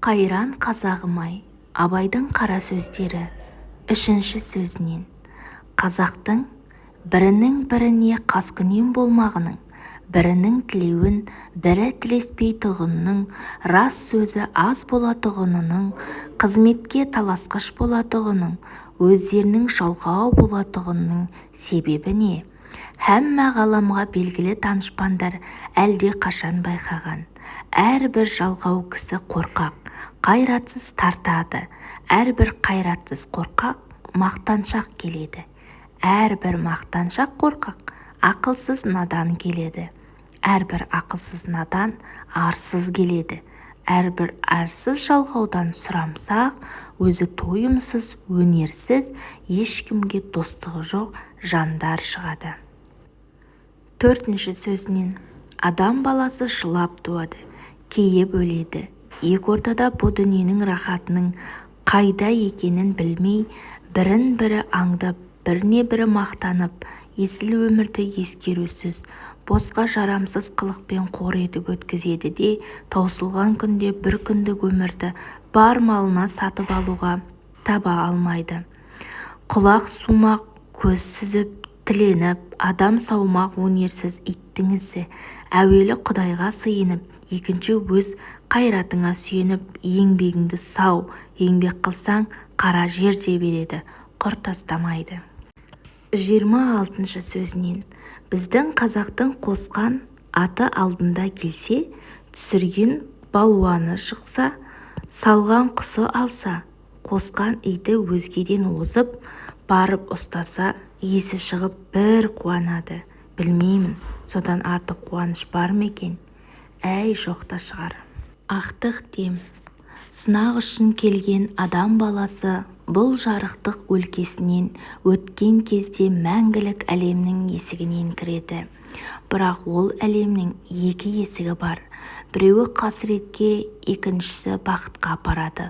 Қайран қазағым-ай, Абайдың қара сөздері, үшінші сөзінен. Қазақтың бірінің біріне қаскүнем болмағының, бірінің тілеуін бірі тілеспей тұғынның, рас сөзі аз болатұғынының, қызметке таласқыш болатұғының, өздерінің жалқау болатұғынның себебі не? Һәммә ғаламға белгілі данышпандар әлде қашан байқаған. Әрбір жалқау кісі қорқақ, қайратсыз тартады. Әрбір қайратсыз қорқақ мақтаншақ келеді. Әрбір мақтаншақ қорқақ ақылсыз надан келеді. Әрбір ақылсыз надан арсыз келеді. Әрбір арсыз жалқаудан сұрамсақ, өзі тойымсыз, өнерсіз, ешкімге достығы жоқ жандар шығады. Төртінші сөзінен. Адам баласы жылап туады, кейіп өледі. Екі ортада бұл дүниенің рахатының қайда екенін білмей, бірін-бірі аңдап, біріне-бірі мақтанып, есіл өмірді ескерусіз, босқа жарамсыз қылықпен қор етіп өткізеді де, таусылған күнде бір күндік өмірді бар малына сатып алуға таба алмайды. Құлақ сумақ, көз сүзіп, тіленіп, адам саумақ өнерсіз иттің ісі. Әуелі Құдайға сыйынып, екінші өз қайратыңа сүйеніп, еңбегіңді сау, еңбек қылсаң, қара жерде береді, құр тастамайды. 26-шы сөзінен. Біздің қазақтың қосқан аты алдында келсе, түсірген балуаны шықса, салған құсы алса, қосқан иті өзгеден озып, барып ұстаса, есі шығып бір қуанады. Білмеймін, содан артық қуаныш бар ма екен? Әй, жоқта шығар. Ақтық дем. Сынақ үшін келген адам баласы бұл жарықтық өлкесінен өткен кезде мәңгілік әлемнің есігінен кіреді. Бірақ ол әлемнің екі есігі бар. Біреуі қасіретке, екіншісі бақытқа апарады.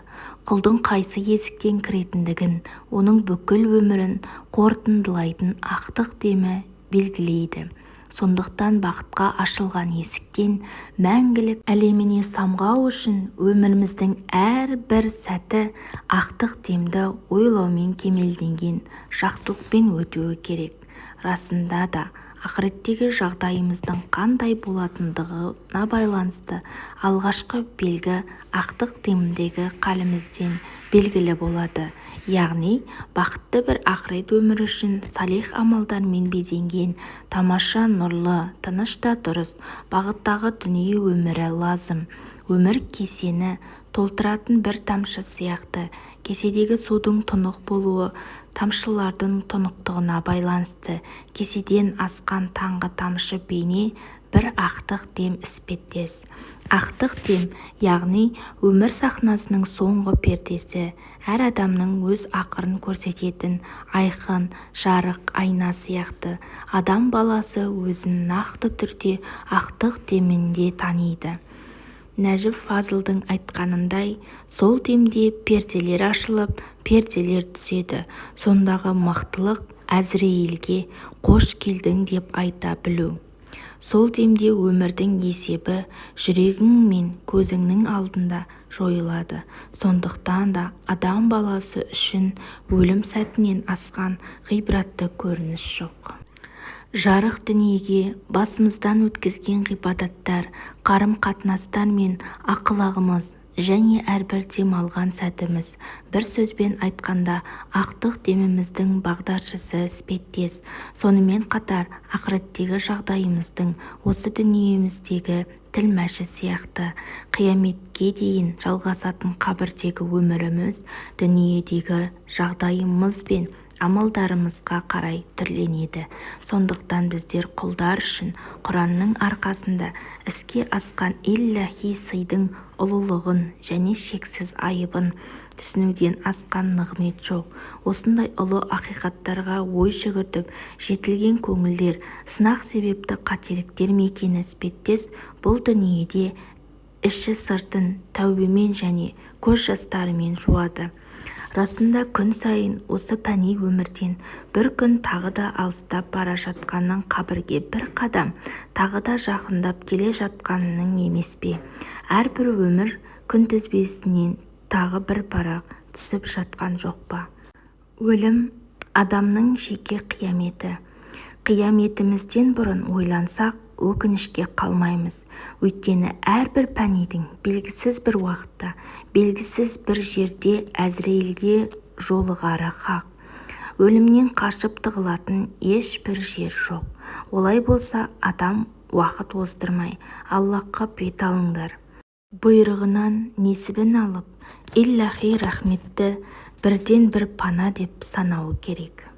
Құлдың қайсы есіктен кіретіндігін, оның бүкіл өмірін қорытындылайтын ақтық демі белгілейді. Сондықтан бақытқа ашылған есіктен мәңгілік әлеміне самғау үшін өміріміздің әрбір сәті ақтық демді ойлаумен кемелденген жақсылықпен өтуі керек. Расында да ақыреттегі жағдайымыздың қандай болатындығына байланысты алғашқы белгі ақтық демдегі қалімізден белгілі болады. Яғни, бақытты бір ақырет өмір үшін салих амалдармен безенген, тамаша, нұрлы, тыныш та дұрыс бағыттағы дүние өмірі лазым. Өмір кесені толтыратын бір тамшы сияқты. Кеседегі судың тұнық болуы тамшылардың тұнықтығына байланысты. Кеседен асқан таңғы тамшы бейне бір ақтық дем іспеттес. Ақтық дем, яғни өмір сахнасының соңғы пердесі, әр адамның өз ақырын көрсететін айқын, жарық айна сияқты. Адам баласы өзін нақты түрде ақтық демінде таниды. Нәжіп Фазылдың айтқанындай, сол демде перделер ашылып, перделер түседі. Сондағы мықтылық Әзірейілге қош келдің деп айта білу. Сол демде өмірдің есебі жүрегің мен көзіңнің алдында жойылады. Сондықтан да адам баласы үшін өлім сәтінен асқан ғибратты көрініс жоқ. Жарық дүниеге басымыздан өткізген ғибадаттар, қарым-қатынастар мен ақылағымыз және әрбір демалған сәтіміз, бір сөзбен айтқанда ақтық деміміздің бағдаршысы іспеттес. Сонымен қатар ақыреттегі жағдайымыздың осы дүниеміздегі тілмәші сияқты. Қияметке дейін жалғасатын қабірдегі өміріміз дүниедегі жағдайымыз бен амалдарымызға қарай түрленеді. Сондықтан біздер құлдар үшін Құранның арқасында іске асқан иллахи сыйдың ұлылығын және шексіз айыбын түсінуден асқан нығмет жоқ. Осындай ұлы ақиқаттарға ой жүгіртіп жетілген көңілдер сынақ себепті қателіктер мекені іспеттес бұл дүниеде іші сыртын тәубемен және көз жастарымен жуады. Расында күн сайын осы пәни өмірден бір күн тағы да алыстап бара жатқанның қабірге бір қадам тағы да жақындап келе жатқанының емес пе? Әрбір өмір күнтізбесінен тағы бір парақ түсіп жатқан жоқ па? Өлім адамның жеке қияметі. Қияметімізден бұрын ойлансақ, өкінішке қалмаймыз. Өйткені әрбір пәнидің белгісіз бір уақытта, белгісіз бір жерде Әзірейілге жолығары хақ. Өлімнен қашып тығылатын ешбір жер жоқ. Олай болса, адам уақыт оздырмай, Аллахқа бет алыңдар. Бұйрығынан несібін алып, Иллахи рахметті бірден бір пана деп санауы керек.